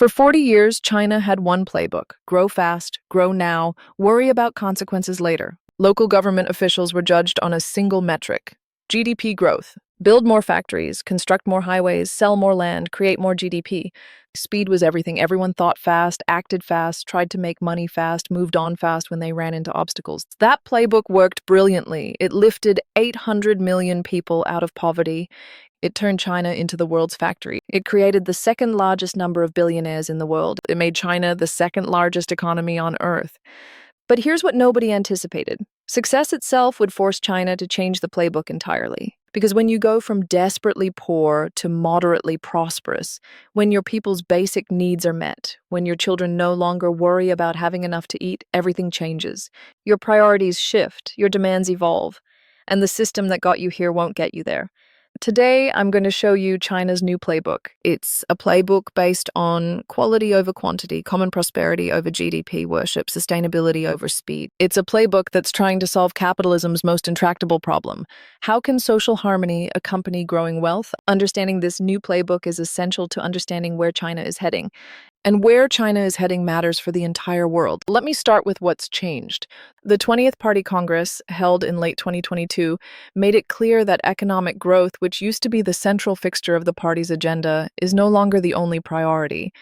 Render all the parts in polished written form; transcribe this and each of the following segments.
For 40 years, China had one playbook: grow fast, grow now, worry about consequences later. Local government officials were judged on a single metric: GDP growth. Build more factories, construct more highways, sell more land, create more GDP. Speed was everything. Everyone thought fast, acted fast, tried to make money fast, moved on fast when they ran into obstacles. That playbook worked brilliantly. It lifted 800 million people out of poverty. It turned China into the world's factory. It created the second largest number of billionaires in the world. It made China the second largest economy on Earth. But here's what nobody anticipated. Success itself would force China to change the playbook entirely. Because when you go from desperately poor to moderately prosperous, when your people's basic needs are met, when your children no longer worry about having enough to eat, everything changes. Your priorities shift, your demands evolve, and the system that got you here won't get you there. Today, I'm going to show you China's new playbook. It's a playbook based on quality over quantity, common prosperity over GDP worship, sustainability over speed. It's a playbook that's trying to solve capitalism's most intractable problem. How can social harmony accompany growing wealth? Understanding this new playbook is essential to understanding where China is heading. And where China is heading matters for the entire world. Let me start with what's changed. The 20th Party Congress, held in late 2022, made it clear that economic growth, which used to be the central fixture of the party's agenda, is no longer the only priority.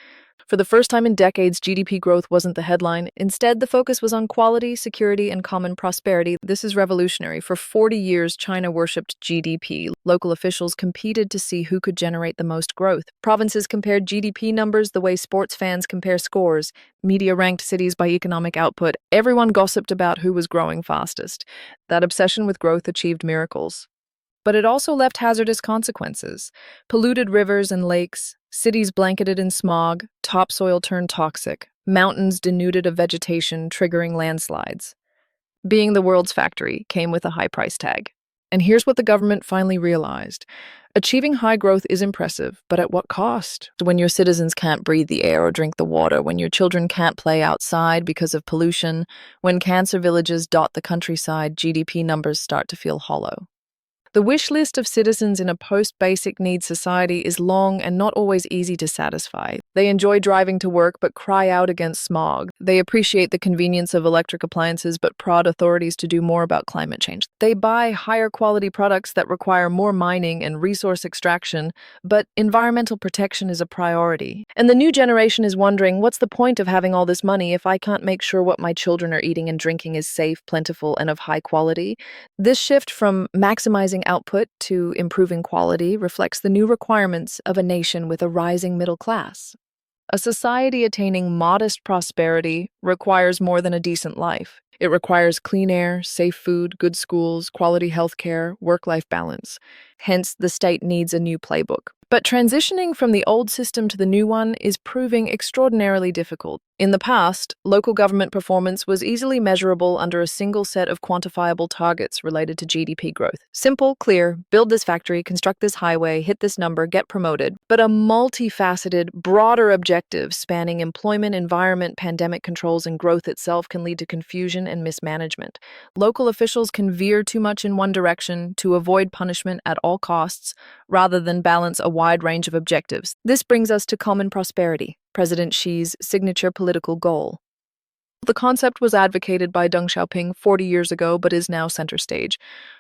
For the first time in decades, GDP growth wasn't the headline. Instead, the focus was on quality, security, and common prosperity. This is revolutionary. For 40 years, China worshipped GDP. Local officials competed to see who could generate the most growth. Provinces compared GDP numbers the way sports fans compare scores. Media ranked cities by economic output. Everyone gossiped about who was growing fastest. That obsession with growth achieved miracles. But it also left hazardous consequences. Polluted rivers and lakes, cities blanketed in smog, topsoil turned toxic, mountains denuded of vegetation, triggering landslides. Being the world's factory came with a high price tag. And here's what the government finally realized. Achieving high growth is impressive, but at what cost? When your citizens can't breathe the air or drink the water, when your children can't play outside because of pollution, when cancer villages dot the countryside, GDP numbers start to feel hollow. The wish list of citizens in a post-basic needs society is long and not always easy to satisfy. They enjoy driving to work but cry out against smog. They appreciate the convenience of electric appliances but prod authorities to do more about climate change. They buy higher quality products that require more mining and resource extraction, but environmental protection is a priority. And the new generation is wondering, what's the point of having all this money if I can't make sure what my children are eating and drinking is safe, plentiful, and of high quality? This shift from maximizing output to improving quality reflects the new requirements of a nation with a rising middle class. A society attaining modest prosperity requires more than a decent life. It requires clean air, safe food, good schools, quality healthcare, work-life balance. Hence, the state needs a new playbook. But transitioning from the old system to the new one is proving extraordinarily difficult. In the past, local government performance was easily measurable under a single set of quantifiable targets related to GDP growth. Simple, clear, build this factory, construct this highway, hit this number, get promoted. But a multifaceted, broader objective spanning employment, environment, pandemic controls, and growth itself can lead to confusion and mismanagement. Local officials can veer too much in one direction to avoid punishment at all costs, rather than balance a wide range of objectives. This brings us to common prosperity, President Xi's signature political goal. The concept was advocated by Deng Xiaoping 40 years ago, but is now center stage.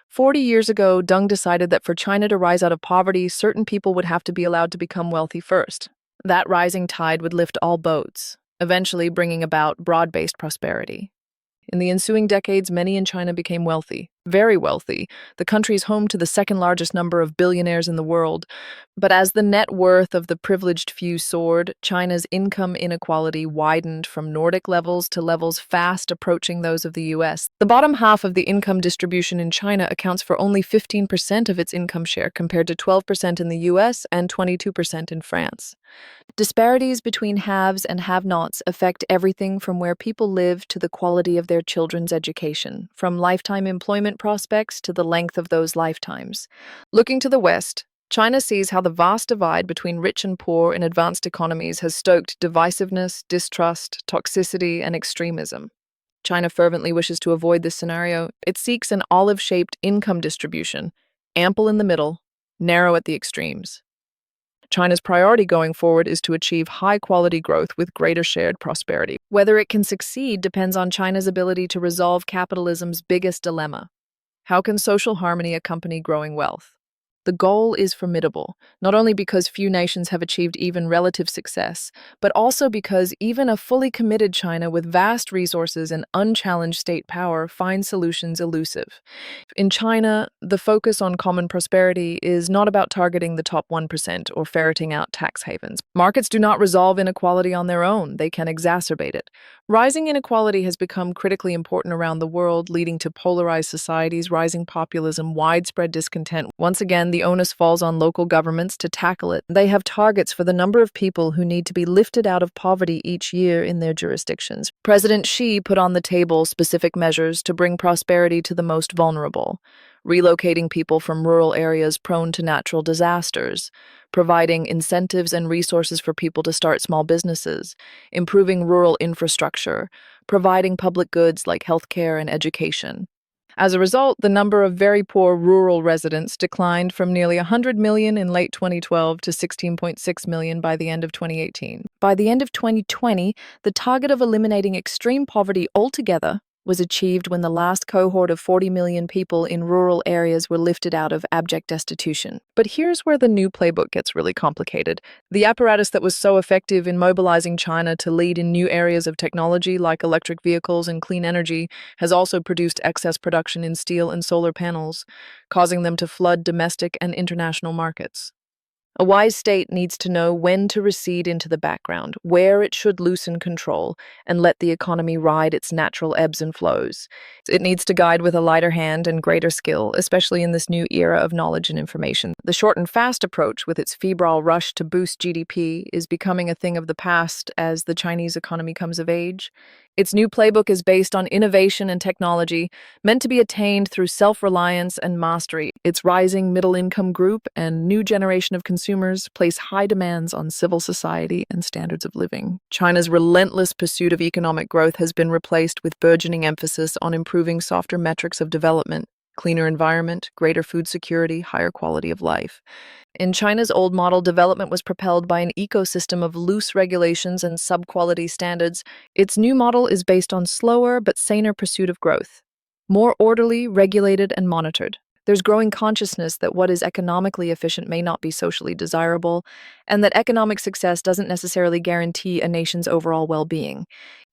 40 years ago, Deng decided that for China to rise out of poverty, certain people would have to be allowed to become wealthy first. That rising tide would lift all boats, eventually bringing about broad-based prosperity. In the ensuing decades, many in China became wealthy, very wealthy. The country is home to the second largest number of billionaires in the world. But as the net worth of the privileged few soared, China's income inequality widened from Nordic levels to levels fast approaching those of the US. The bottom half of the income distribution in China accounts for only 15% of its income share, compared to 12% in the US and 22% in France. Disparities between haves and have-nots affect everything from where people live to the quality of their children's education, from lifetime employment prospects to the length of those lifetimes. Looking to the West, China sees how the vast divide between rich and poor in advanced economies has stoked divisiveness, distrust, toxicity, and extremism. China fervently wishes to avoid this scenario. It seeks an olive-shaped income distribution, ample in the middle, narrow at the extremes. China's priority going forward is to achieve high-quality growth with greater shared prosperity. Whether it can succeed depends on China's ability to resolve capitalism's biggest dilemma. How can social harmony accompany growing wealth? The goal is formidable, not only because few nations have achieved even relative success, but also because even a fully committed China with vast resources and unchallenged state power finds solutions elusive. In China, the focus on common prosperity is not about targeting the top 1% or ferreting out tax havens. Markets do not resolve inequality on their own, they can exacerbate it. Rising inequality has become critically important around the world, leading to polarized societies, rising populism, widespread discontent. Once again, the onus falls on local governments to tackle it. They have targets for the number of people who need to be lifted out of poverty each year in their jurisdictions. President Xi put on the table specific measures to bring prosperity to the most vulnerable, relocating people from rural areas prone to natural disasters, providing incentives and resources for people to start small businesses, improving rural infrastructure, providing public goods like healthcare and education. As a result, the number of very poor rural residents declined from nearly 100 million in late 2012 to 16.6 million by the end of 2018. By the end of 2020, the target of eliminating extreme poverty altogether was achieved when the last cohort of 40 million people in rural areas were lifted out of abject destitution. But here's where the new playbook gets really complicated. The apparatus that was so effective in mobilizing China to lead in new areas of technology like electric vehicles and clean energy has also produced excess production in steel and solar panels, causing them to flood domestic and international markets. A wise state needs to know when to recede into the background, where it should loosen control, and let the economy ride its natural ebbs and flows. It needs to guide with a lighter hand and greater skill, especially in this new era of knowledge and information. The short and fast approach, with its febrile rush to boost GDP, is becoming a thing of the past as the Chinese economy comes of age. Its new playbook is based on innovation and technology, meant to be attained through self-reliance and mastery. Its rising middle-income group and new generation of consumers place high demands on civil society and standards of living. China's relentless pursuit of economic growth has been replaced with burgeoning emphasis on improving softer metrics of development, cleaner environment, greater food security, higher quality of life. In China's old model, development was propelled by an ecosystem of loose regulations and sub-quality standards. Its new model is based on slower but saner pursuit of growth, more orderly, regulated, and monitored. There's growing consciousness that what is economically efficient may not be socially desirable, and that economic success doesn't necessarily guarantee a nation's overall well-being.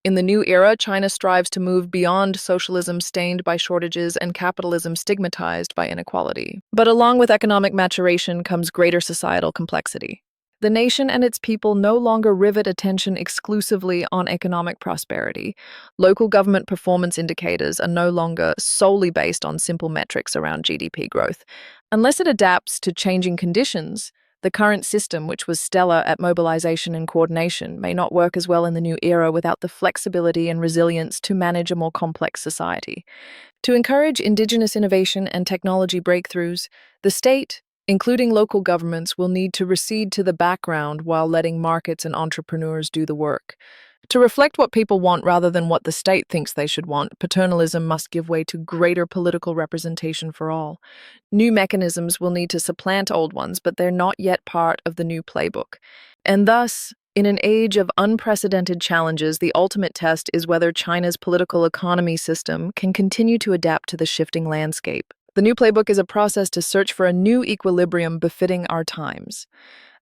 In the new era, China strives to move beyond socialism stained by shortages and capitalism stigmatized by inequality. But along with economic maturation comes greater societal complexity. The nation and its people no longer rivet attention exclusively on economic prosperity. Local government performance indicators are no longer solely based on simple metrics around GDP growth. Unless it adapts to changing conditions, the current system, which was stellar at mobilization and coordination, may not work as well in the new era without the flexibility and resilience to manage a more complex society. To encourage indigenous innovation and technology breakthroughs, the state, including local governments, will need to recede to the background while letting markets and entrepreneurs do the work. To reflect what people want rather than what the state thinks they should want, paternalism must give way to greater political representation for all. New mechanisms will need to supplant old ones, but they're not yet part of the new playbook. And thus, in an age of unprecedented challenges, the ultimate test is whether China's political economy system can continue to adapt to the shifting landscape. The new playbook is a process to search for a new equilibrium befitting our times.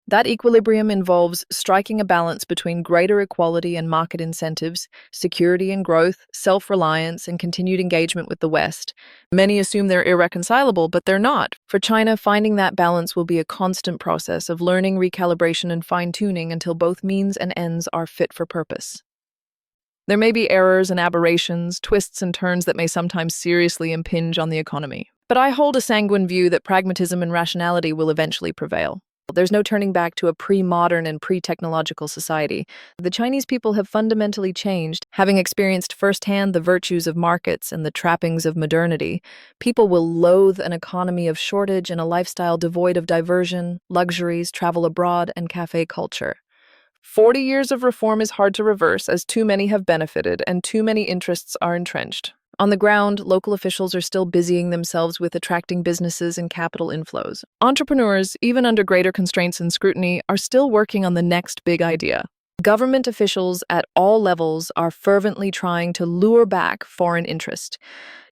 That equilibrium involves striking a balance between greater equality and market incentives, security and growth, self-reliance, and continued engagement with the West. Many assume they're irreconcilable, but they're not. For China, finding that balance will be a constant process of learning, recalibration, and fine-tuning until both means and ends are fit for purpose. There may be errors and aberrations, twists and turns that may sometimes seriously impinge on the economy. But I hold a sanguine view that pragmatism and rationality will eventually prevail. There's no turning back to a pre-modern and pre-technological society. The Chinese people have fundamentally changed. Having experienced firsthand the virtues of markets and the trappings of modernity, people will loathe an economy of shortage and a lifestyle devoid of diversion, luxuries, travel abroad, and cafe culture. 40 years of reform is hard to reverse, as too many have benefited and too many interests are entrenched. On the ground, local officials are still busying themselves with attracting businesses and capital inflows. Entrepreneurs, even under greater constraints and scrutiny, are still working on the next big idea. Government officials at all levels are fervently trying to lure back foreign interest.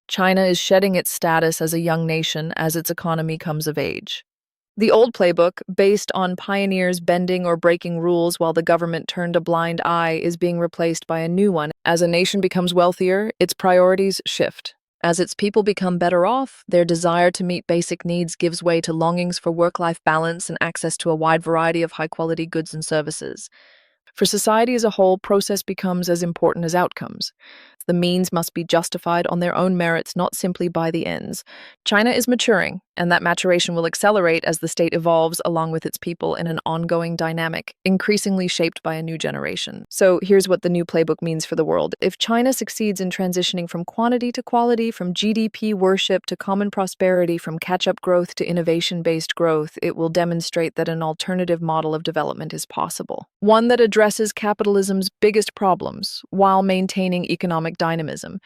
China is shedding its status as a young nation as its economy comes of age. The old playbook, based on pioneers bending or breaking rules while the government turned a blind eye, is being replaced by a new one. As a nation becomes wealthier, its priorities shift. As its people become better off, their desire to meet basic needs gives way to longings for work-life balance and access to a wide variety of high-quality goods and services. For society as a whole, process becomes as important as outcomes. The means must be justified on their own merits, not simply by the ends. China is maturing, and that maturation will accelerate as the state evolves along with its people in an ongoing dynamic, increasingly shaped by a new generation. So here's what the new playbook means for the world. If China succeeds in transitioning from quantity to quality, from GDP worship to common prosperity, from catch-up growth to innovation-based growth, it will demonstrate that an alternative model of development is possible. One that addresses capitalism's biggest problems while maintaining economic dynamism.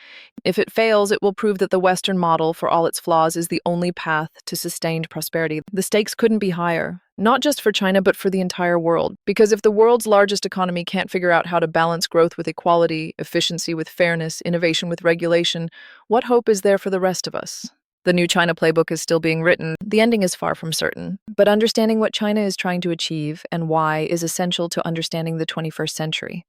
If it fails, it will prove that the Western model, for all its flaws, is the only path to sustained prosperity. The stakes couldn't be higher, not just for China, but for the entire world. Because if the world's largest economy can't figure out how to balance growth with equality, efficiency with fairness, innovation with regulation, what hope is there for the rest of us? The new China playbook is still being written. The ending is far from certain. But understanding what China is trying to achieve and why is essential to understanding the 21st century.